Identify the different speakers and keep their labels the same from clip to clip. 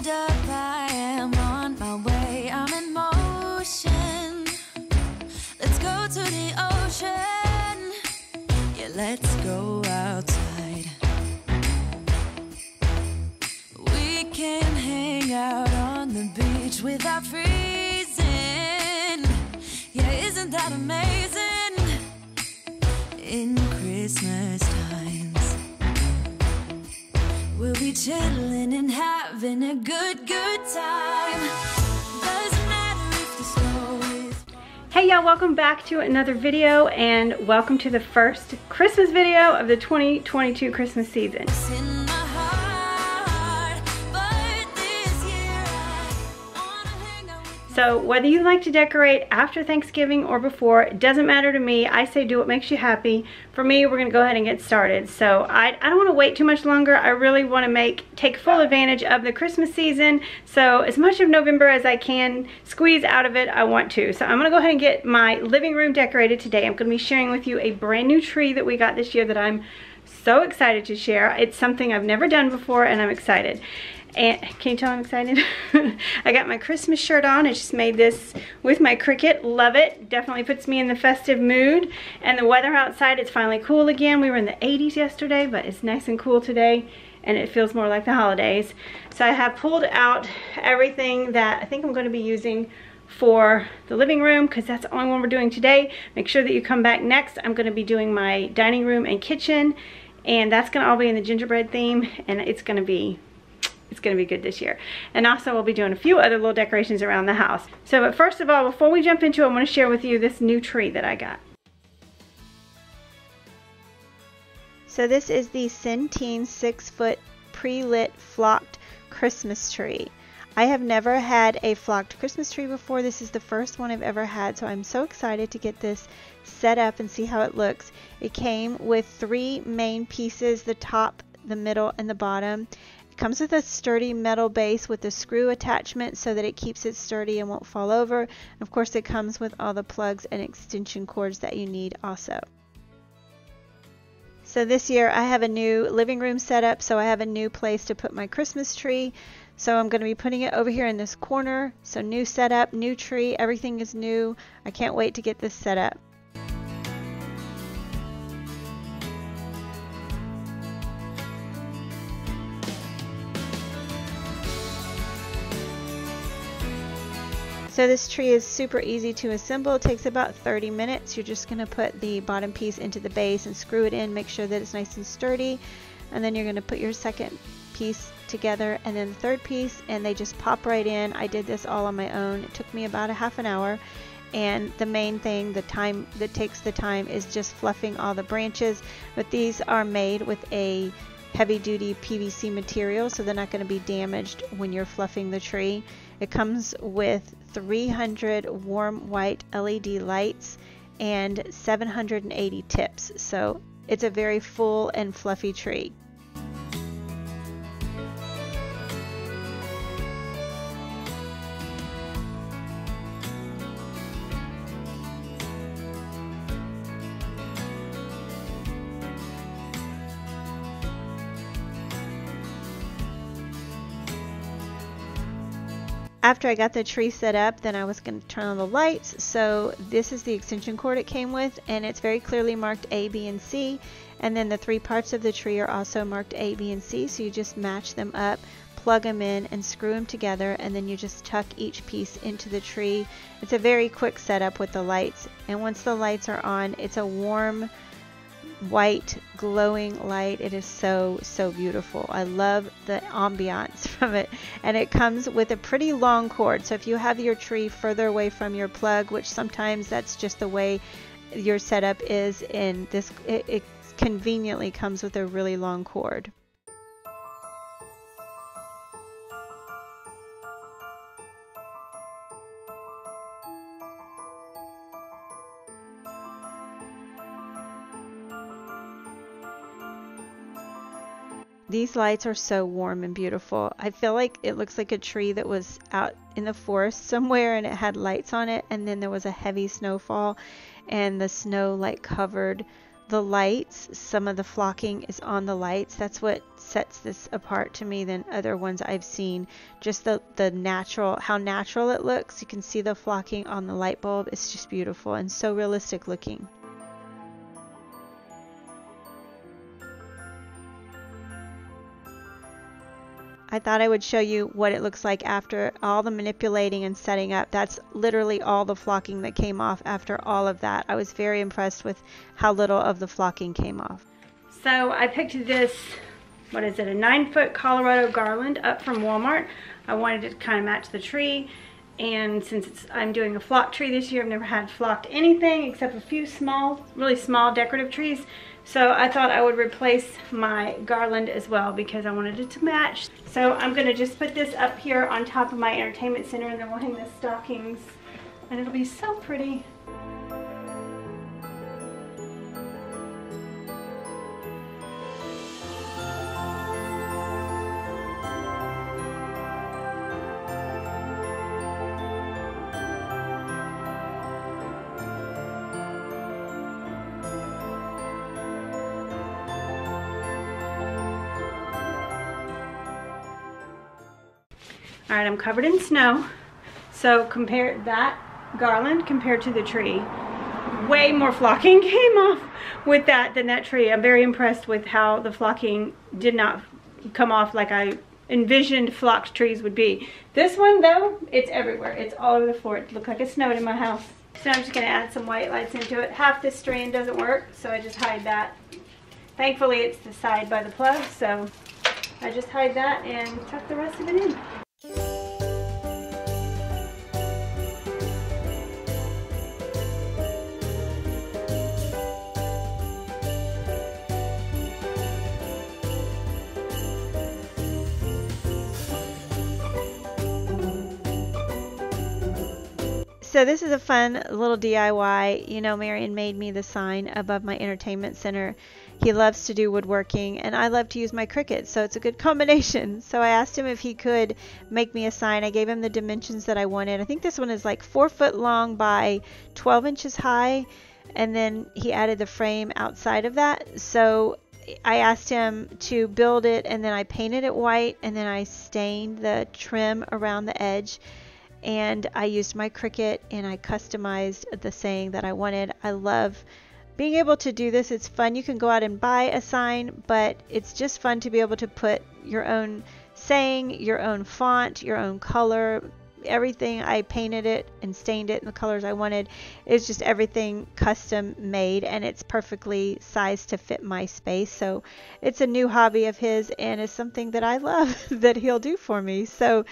Speaker 1: stand up, I am on my way, I'm in motion. Let's go to the ocean, yeah, let's go outside. We can hang out on the beach without freezing, yeah, isn't that amazing? In Christmas times, we'll be chilling and having a good time. Doesn't matter if the snow is...
Speaker 2: Hey y'all, welcome back to another video and welcome to the first Christmas video of the 2022 Christmas season.
Speaker 1: in my heart, but this year I wanna hang out with you.
Speaker 2: So whether you like to decorate after Thanksgiving or before, it doesn't matter to me. I say do what makes you happy. For me, we're gonna go ahead and get started. So I don't wanna wait too much longer. I really wanna take full advantage of the Christmas season. So as much of November as I can squeeze out of it, I want to. So I'm gonna go ahead and get my living room decorated today. I'm gonna be sharing with you a brand new tree that we got this year that I'm so excited to share. It's something I've never done before and I'm excited. And can you tell I'm excited? I got my Christmas shirt on. I just made this with my Cricut. Love it. Definitely puts me in the festive mood. And the weather outside, it's finally cool again. We were in the 80s yesterday, but it's nice and cool today. And it feels more like the holidays. So I have pulled out everything that I think I'm going to be using for the living room, because that's the only one we're doing today. Make sure that you come back next. I'm going to be doing my dining room and kitchen. And that's going to all be in the gingerbread theme. And it's going to be good this year. And also we'll be doing a few other little decorations around the house. So, but first of all, before we jump into it, I want to share with you this new tree that I got. So this is the Sintean 6-foot pre-lit flocked Christmas tree. I have never had a flocked Christmas tree before. This is the first one I've ever had, so I'm so excited to get this set up and see how it looks. It came with 3 main pieces, the top, the middle, and the bottom. It comes with a sturdy metal base with a screw attachment so that it keeps it sturdy and won't fall over. And of course it comes with all the plugs and extension cords that you need also. So this year I have a new living room set up, so I have a new place to put my Christmas tree. So I'm going to be putting it over here in this corner. So new setup, new tree, everything is new. I can't wait to get this set up. So this tree is super easy to assemble. It takes about 30 minutes. You're just going to put the bottom piece into the base and screw it in, make sure that it's nice and sturdy. And then you're going to put your second piece together and then the third piece, and they just pop right in. I did this all on my own. It took me about a half an hour. And the main thing, the time that takes the time, is just fluffing all the branches. But these are made with a heavy-duty PVC material, so they're not going to be damaged when you're fluffing the tree. It comes with 300 warm white LED lights and 780 tips, so it's a very full and fluffy tree. After I got the tree set up, then I was going to turn on the lights. So this is the extension cord it came with, and it's very clearly marked A, B, and C. And then the 3 parts of the tree are also marked A, B, and C. So you just match them up, plug them in, and screw them together, and then you just tuck each piece into the tree. It's a very quick setup with the lights. And once the lights are on, it's a warm white glowing light. It is so beautiful. I love the ambiance from it, and it comes with a pretty long cord. So if you have your tree further away from your plug, which sometimes that's just the way your setup is, in this it conveniently comes with a really long cord. These lights are so warm and beautiful. I feel like it looks like a tree that was out in the forest somewhere and it had lights on it, and then there was a heavy snowfall and the snow like covered
Speaker 3: the lights. Some of the flocking is on the lights. That's what sets this apart to me than other ones I've seen. Just the natural, how natural it looks. You can see the flocking on the light bulb. It's just beautiful and so realistic looking. I thought I would show you what it looks like after all the manipulating and setting up. That's literally all the flocking that came off after all of that. I was very impressed with how little of the flocking came off.
Speaker 2: So I picked this, what is it, a 9-foot Colorado garland up from Walmart. I wanted it to kind of match the tree. And since I'm doing a flock tree this year, I've never had flocked anything except a few small, really small decorative trees. So I thought I would replace my garland as well because I wanted it to match. So I'm going to just put this up here on top of my entertainment center, and then we'll hang the stockings, and it'll be so pretty. All right, I'm covered in snow. So compare that garland compared to the tree. Way more flocking came off with that than that tree. I'm very impressed with how the flocking did not come off like I envisioned flocked trees would be. This one though, it's everywhere. It's all over the floor. It looked like it snowed in my house. So I'm just gonna add some white lights into it. Half this strand doesn't work, so I just hide that. Thankfully it's the side by the plug, so I just hide that and tuck the rest of it in.
Speaker 3: So this is a fun little DIY. You know, Marion made me the sign above my entertainment center. He loves to do woodworking, and I love to use my Cricut, so it's a good combination. So I asked him if he could make me a sign. I gave him the dimensions that I wanted. I think this one is like 4 foot long by 12 inches high, and then he added the frame outside of that. So I asked him to build it, and then I painted it white, and then I stained the trim around the edge. And I used my Cricut and I customized the saying that I wanted. I love being able to do this. It's fun. You can go out and buy a sign, but it's just fun to be able to put your own saying, your own font, your own color, everything. I painted it and stained it in the colors I wanted. It's just everything custom made, and it's perfectly sized to fit my space. So it's a new hobby of his, and it's something that I love that he'll do for me. So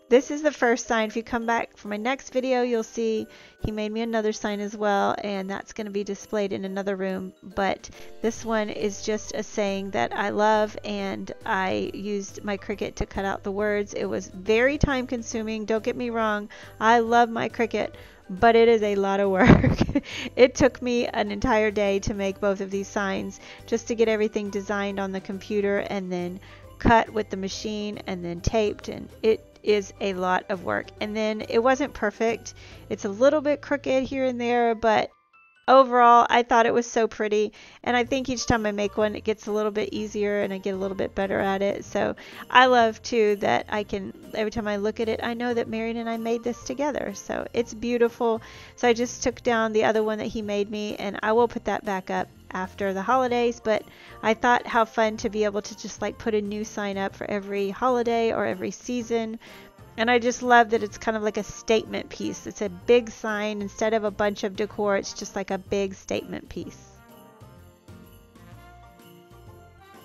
Speaker 3: this is the first sign. If you come back for my next video, you'll see he made me another sign as well, and that's going to be displayed in another room. But this one is just a saying that I love, and I used my Cricut to cut out the words. It was very time consuming. Don't get me wrong. I love my Cricut, but it is a lot of work. It took me an entire day to make both of these signs, just to get everything designed on the computer and then cut with the machine and then taped, and it is a lot of work. And then it wasn't perfect. It's a little bit crooked here and there, but overall I thought it was so pretty, and I think each time I make one it gets a little bit easier and I get a little bit better at it. So I love too that I can, every time I look at it, I know that Marion and I made this together. So it's beautiful. So I just took down the other one that he made me, and I will put that back up after the holidays. But I thought how fun to be able to just like put a new sign up for every holiday or every season. And I just love that it's kind of like a statement piece. It's a big sign. Instead of a bunch of decor, it's just like a big statement piece.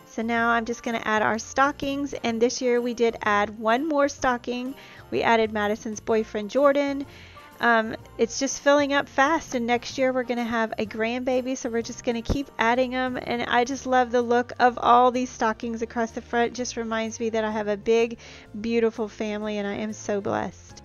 Speaker 3: So now I'm just going to add our stockings. And this year we did add one more stocking. We added Madison's boyfriend, Jordan. It's just filling up fast, and next year we're going to have a grandbaby, so we're just going to keep adding them. And I just love the look of all these stockings across the front. It just reminds me that I have a big, beautiful family, and I am so blessed.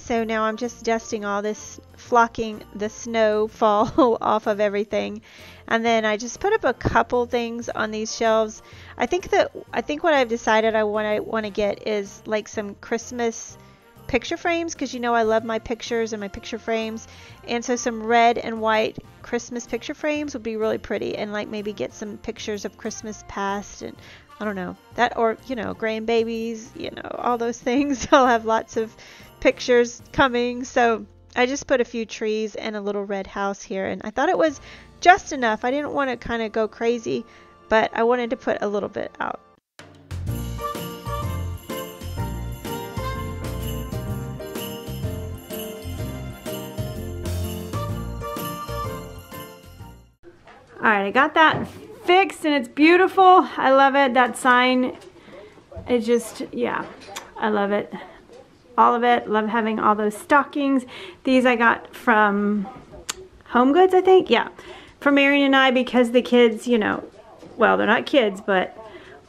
Speaker 3: so now I'm just dusting all this, flocking the snowfall off of everything. And then I just put up a couple things on these shelves. I think what I've decided I want to get is like some Christmas picture frames, because you know I love my pictures and my picture frames, and so some red and white Christmas picture frames would be really pretty, and like maybe get some pictures of Christmas past, and I don't know, that, or you know, grandbabies, you know, all those things. I'll have lots of pictures coming, so I just put a few trees and a little red house here, and I thought it was just enough. I didn't want to kind of go crazy, but I wanted to put a little bit out.
Speaker 2: All right, I got that fixed and it's beautiful. I love it. That sign, it just, yeah, I love it. All of it. Love having all those stockings. These I got from Home Goods, I think. Yeah, for Marion and I, because the kids, you know, well, they're not kids, but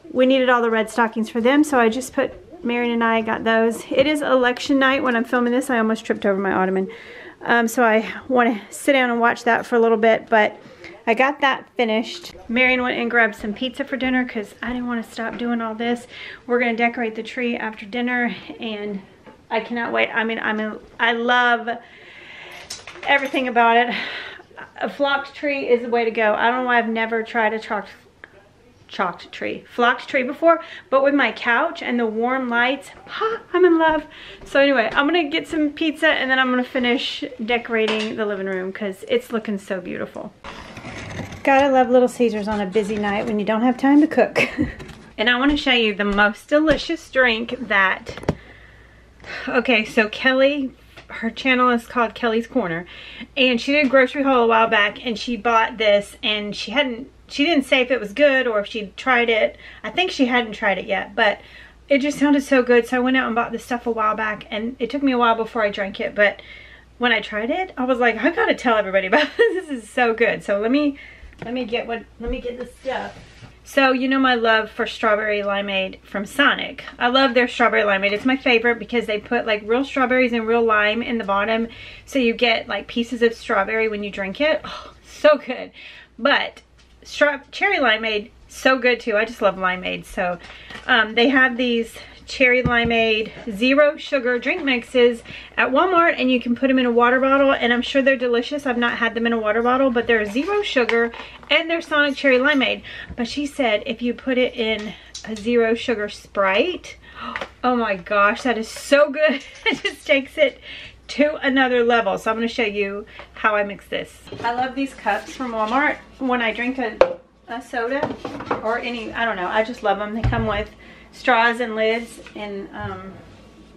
Speaker 2: we needed all the red stockings for them. So I just put, Marion and I got those. It is election night when I'm filming this. I almost tripped over my ottoman. So I want to sit down and watch that for a little bit, but I got that finished. Marion went and grabbed some pizza for dinner because I didn't want to stop doing all this. We're going to decorate the tree after dinner, and I cannot wait. I mean, I love everything about it. A flocked tree is the way to go. I don't know why I've never tried a flocked tree before, but with my couch and the warm lights, I'm in love. So anyway, I'm gonna get some pizza and then I'm gonna finish decorating the living room because it's looking so beautiful. Gotta love Little Caesars on a busy night when you don't have time to cook. And I want to show you the most delicious drink that, okay, so Kelly, her channel is called Kelly's Corner, and she did a grocery haul a while back and she bought this, and she didn't say if it was good or if she'd tried it. I think she hadn't tried it yet, but it just sounded so good, so I went out and bought this stuff a while back, and it took me a while before I drank it, but when I tried it, I was like, I gotta tell everybody about this. This is so good. So let me get the stuff. So you know my love for strawberry limeade from Sonic. I love their strawberry limeade. It's my favorite because they put like real strawberries and real lime in the bottom, so you get like pieces of strawberry when you drink it. Oh, so good. But cherry limeade, so good too. I just love limeade. So they have these cherry limeade 0 sugar drink mixes at Walmart, and you can put them in a water bottle, and I'm sure they're delicious. I've not had them in a water bottle, but they're 0 sugar and they're Sonic cherry limeade. But she said if you put it in a 0 sugar Sprite, oh my gosh, that is so good. It just takes it to another level. So I'm going to show you how I mix this. I love these cups from Walmart when I drink a soda or any, I don't know, I just love them. They come with straws and lids, and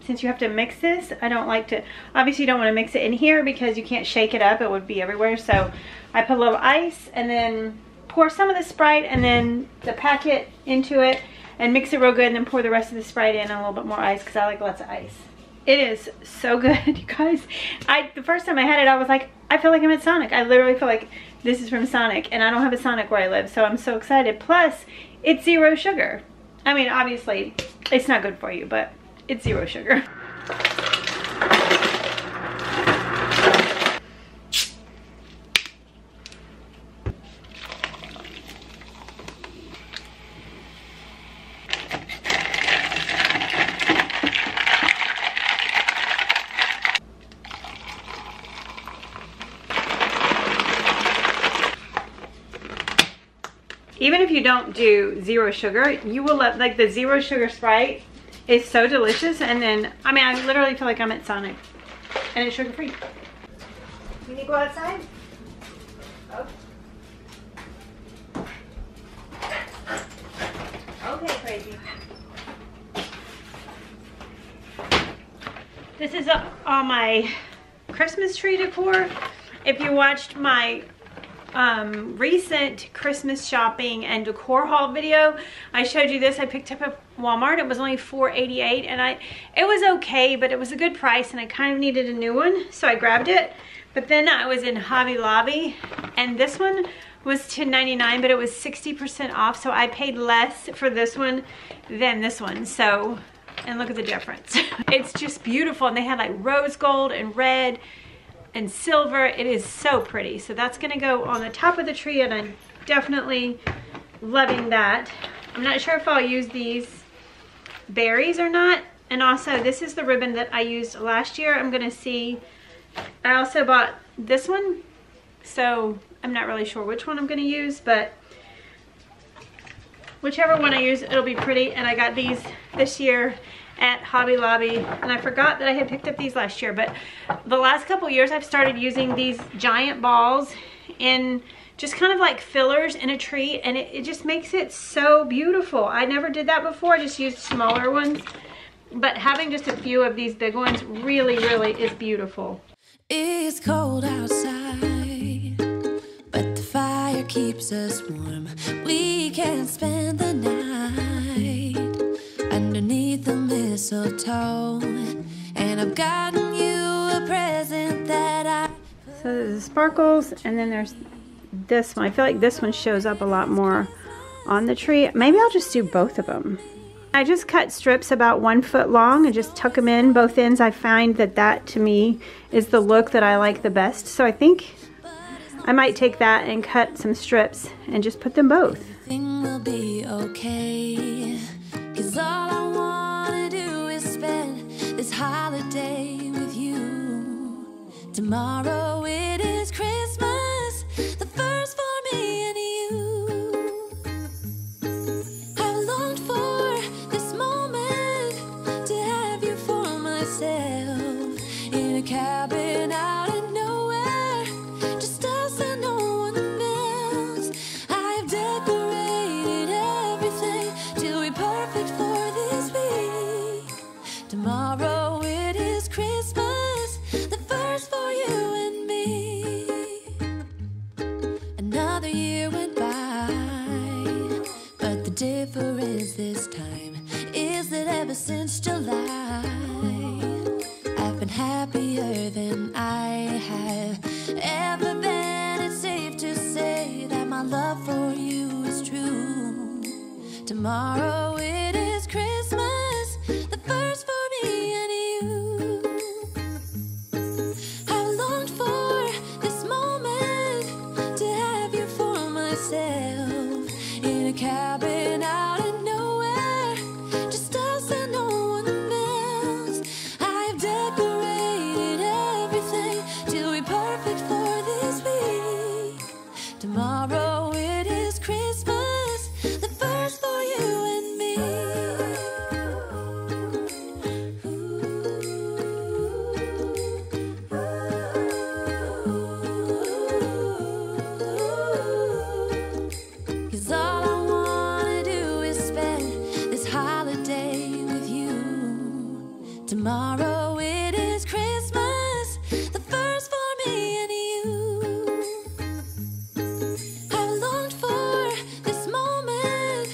Speaker 2: since you have to mix this, I don't like to, obviously you don't want to mix it in here because you can't shake it up, it would be everywhere. So I put a little ice and then pour some of the Sprite and then the packet into it and mix it real good, and then pour the rest of the Sprite in and a little bit more ice because I like lots of ice. It is so good, you guys. The first time I had it, I was like, I feel like I'm at Sonic. I literally feel like this is from Sonic, and I don't have a Sonic where I live, so I'm so excited. Plus, it's 0 sugar. I mean, obviously, it's not good for you, but it's 0 sugar. Even if you don't do 0 sugar, you will love, like the 0 sugar Sprite is so delicious. And then, I mean, I literally feel like I'm at Sonic, and it's sugar free. Can you go outside? Oh. Okay, crazy. This is all my Christmas tree decor. If you watched my recent Christmas shopping and decor haul video, I showed you this. I picked up at Walmart. It was only $4.88, and it was okay, but it was a good price, and I kind of needed a new one, so I grabbed it. But then I was in Hobby Lobby, and this one was $10.99, but it was 60% off, so I paid less for this one than this one. So and look at the difference. It's just beautiful, and they had like rose gold and red and silver. It is so pretty. So that's gonna go on the top of the tree, and I'm definitely loving that. I'm not sure if I'll use these berries or not. And also, this is the ribbon that I used last year. I'm gonna see. I also bought this one, so I'm not really sure which one I'm gonna use, but whichever one I use, it'll be pretty. And I got these this year at Hobby Lobby, and I forgot that I had picked up these last year, but the last couple years I've started using these giant balls in just kind of like fillers in a tree, and it just makes it so beautiful. I never did that before. I just used smaller ones, but having just a few of these big ones really, really is beautiful.
Speaker 1: It's cold outside, but the fire keeps us warm. We can spend the night underneath the mistletoe, and I've gotten you a present that I...
Speaker 2: So there's the sparkles, and then there's this one. I feel like this one shows up a lot more on the tree. Maybe I'll just do both of them. I just cut strips about 1 foot long and just tuck them in both ends. I find that that to me is the look that I like the best. So I think I might take that and cut some strips and just put them both.
Speaker 1: Everything will be okay, 'cause all I wanna do is spend this holiday with you. Tomorrow it is Christmas, the first for me and you. I've longed for this moment to have you for myself, in a cabin out in nowhere, just us and no one else. I've decorated everything to be perfect for this week. Tomorrow it is Christmas, the first for you and me. Another year went by, but the difference this time is that ever since July, I've been happier than I have ever been. It's safe to say that my love for you is true. Tomorrow it is Christmas, the first for me and you. I've longed for this moment to have you for myself, in a cabin out in nowhere, just us and no one else. I've decorated everything to be perfect for this week. Tomorrow it is Christmas, the first for you and me. Cause all I wanna do is spend this holiday with you. Tomorrow it is Christmas, the first for me and you. I've longed for this moment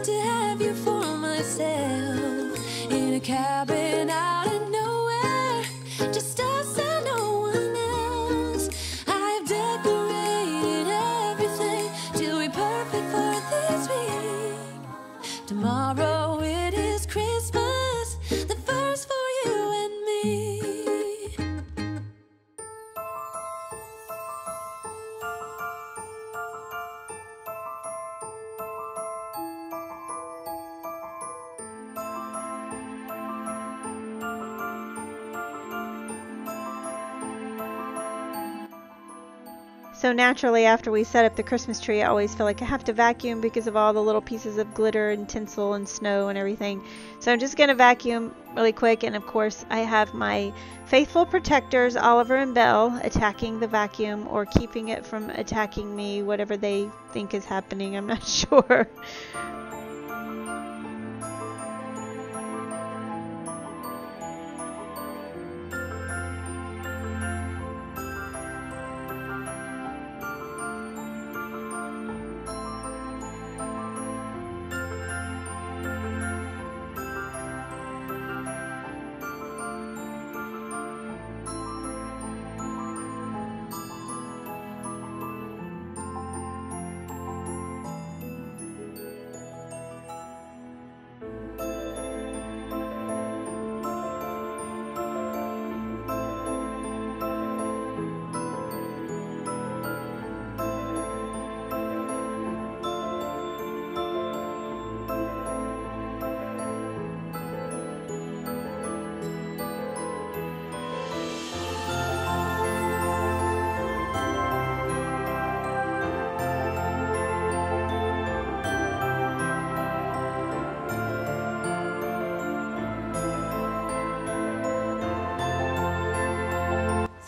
Speaker 1: to have you for myself, in a cabin out in nowhere, just us and no one else. I've decorated everything to be perfect for this week. Tomorrow it is Christmas, the first for you and me.
Speaker 3: So naturally, after we set up the Christmas tree, I always feel like I have to vacuum because of all the little pieces of glitter and tinsel and snow and everything. So I'm just going to vacuum really quick. And of course, I have my faithful protectors, Oliver and Belle, attacking the vacuum or keeping it from attacking me, whatever they think is happening. I'm not sure.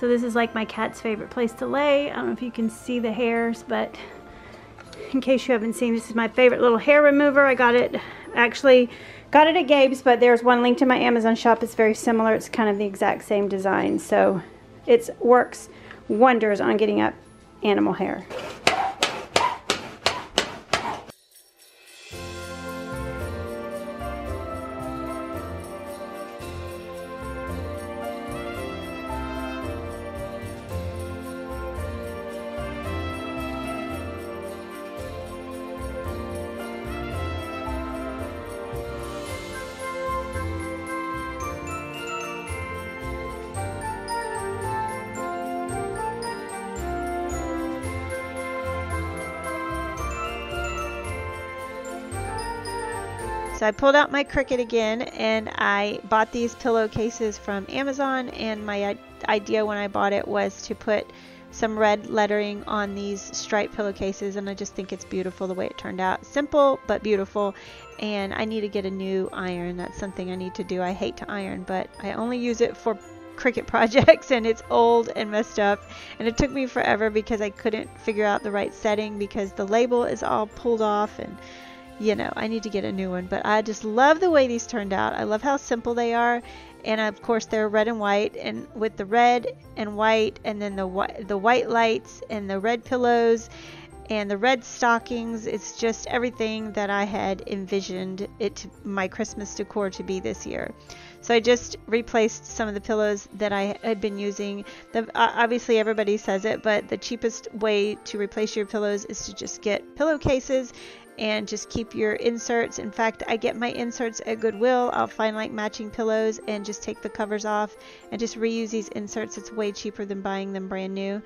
Speaker 2: So this is like my cat's favorite place to lay. I don't know if you can see the hairs, but in case you haven't seen, this is my favorite little hair remover. I got it, actually got it at Gabe's, but there's one linked in my Amazon shop. It's very similar. It's kind of the exact same design. So it works wonders on getting up animal hair.
Speaker 3: So I pulled out my Cricut again, and I bought these pillowcases from Amazon, and my idea when I bought it was to put some red lettering on these striped pillowcases, and I just think it's beautiful the way it turned out. Simple but beautiful, and I need to get a new iron. That's something I need to do. I hate to iron, but I only use it for Cricut projects, and it's old and messed up, and it took me forever because I couldn't figure out the right setting because the label is all pulled off, and you know, I need to get a new one. But I just love the way these turned out. I love how simple they are, and of course they're red and white, and with the red and white, and then the white lights and the red pillows and the red stockings. It's just everything that I had envisioned my Christmas decor to be this year. So I just replaced some of the pillows that I had been using. Obviously everybody says it, but the cheapest way to replace your pillows is to just get pillowcases and just keep your inserts. In fact, I get my inserts at Goodwill. I'll find like matching pillows and just take the covers off and just reuse these inserts. It's way cheaper than buying them brand new.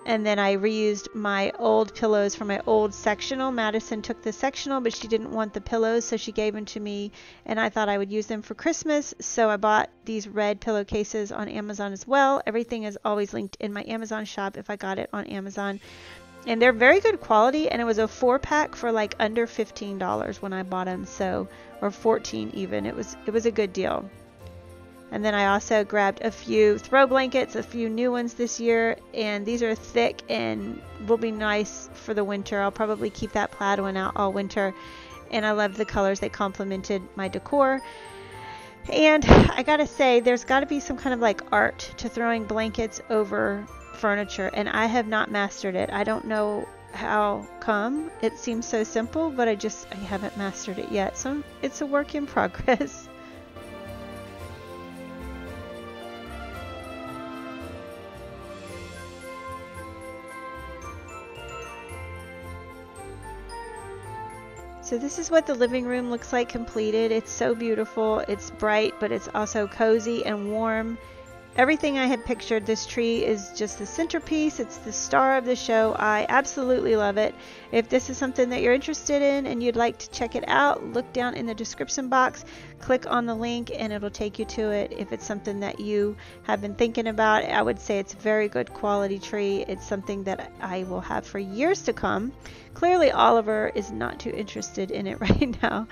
Speaker 3: And then I reused my old pillows from my old sectional. Madison took the sectional, but she didn't want the pillows, so she gave them to me, and I thought I would use them for Christmas. So I bought these red pillowcases on Amazon as well. Everything is always linked in my Amazon shop if I got it on Amazon. And they're very good quality, and it was a 4-pack for like under $15 when I bought them, so, or $14 even. It was a good deal. And then I also grabbed a few throw blankets, a few new ones this year, and these are thick and will be nice for the winter. I'll probably keep that plaid one out all winter, and I love the colors. They complemented my decor. And I gotta say, there's gotta be some kind of like art to throwing blankets over furniture, and I have not mastered it. I don't know how come. It seems so simple, but I haven't mastered it yet, so it's a work in progress. So this is what the living room looks like completed. It's so beautiful. It's bright, but it's also cozy and warm. Everything I had pictured. This tree is just the centerpiece. It's the star of the show. I absolutely love it. If this is something that you're interested in and you'd like to check it out, look down in the description box, click on the link, and it'll take you to it. If it's something that you have been thinking about, I would say it's a very good quality tree. It's something that I will have for years to come. Clearly Oliver is not too interested in it right now,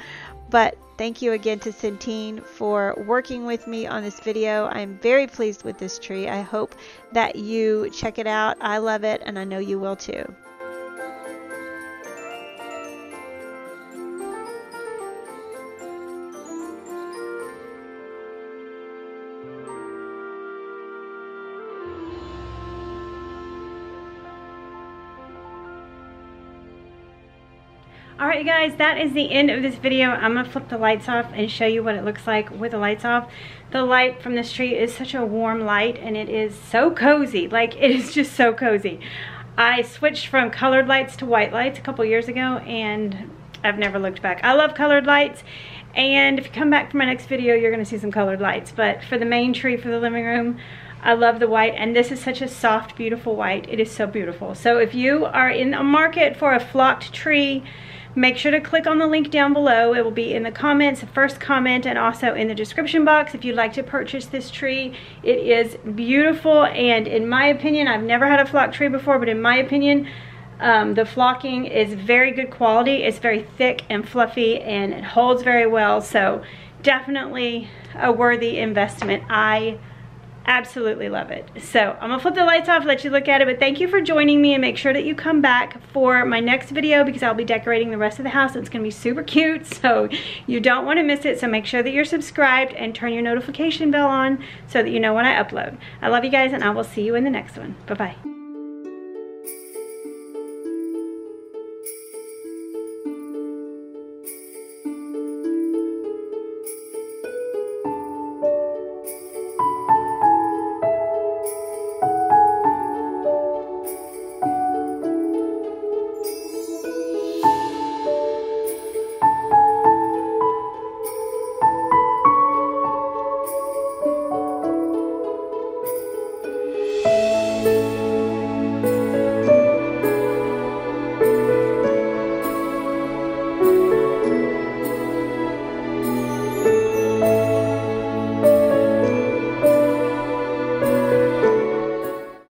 Speaker 3: but thank you again to Sintean for working with me on this video. I'm very pleased with this tree. I hope that you check it out. I love it, and I know you will too.
Speaker 2: Alright you guys, that is the end of this video. I'm going to flip the lights off and show you what it looks like with the lights off. The light from this tree is such a warm light, and it is so cozy. Like, it is just so cozy. I switched from colored lights to white lights a couple years ago, and I've never looked back. I love colored lights, and if you come back for my next video, you're going to see some colored lights. But for the main tree for the living room, I love the white, and this is such a soft, beautiful white. It is so beautiful. So if you are in a market for a flocked tree, make sure to click on the link down below. It will be in the comments, the first comment, and also in the description box if you'd like to purchase this tree. It is beautiful, and in my opinion, I've never had a flocked tree before, but in my opinion, the flocking is very good quality. It's very thick and fluffy, and it holds very well, so definitely a worthy investment. I Absolutely love it. So I'm gonna flip the lights off, let you look at it, but thank you for joining me, and make sure that you come back for my next video because I'll be decorating the rest of the house. It's gonna be super cute, so you don't wanna miss it. So make sure that you're subscribed and turn your notification bell on so that you know when I upload. I love you guys, and I will see you in the next one. Bye-bye.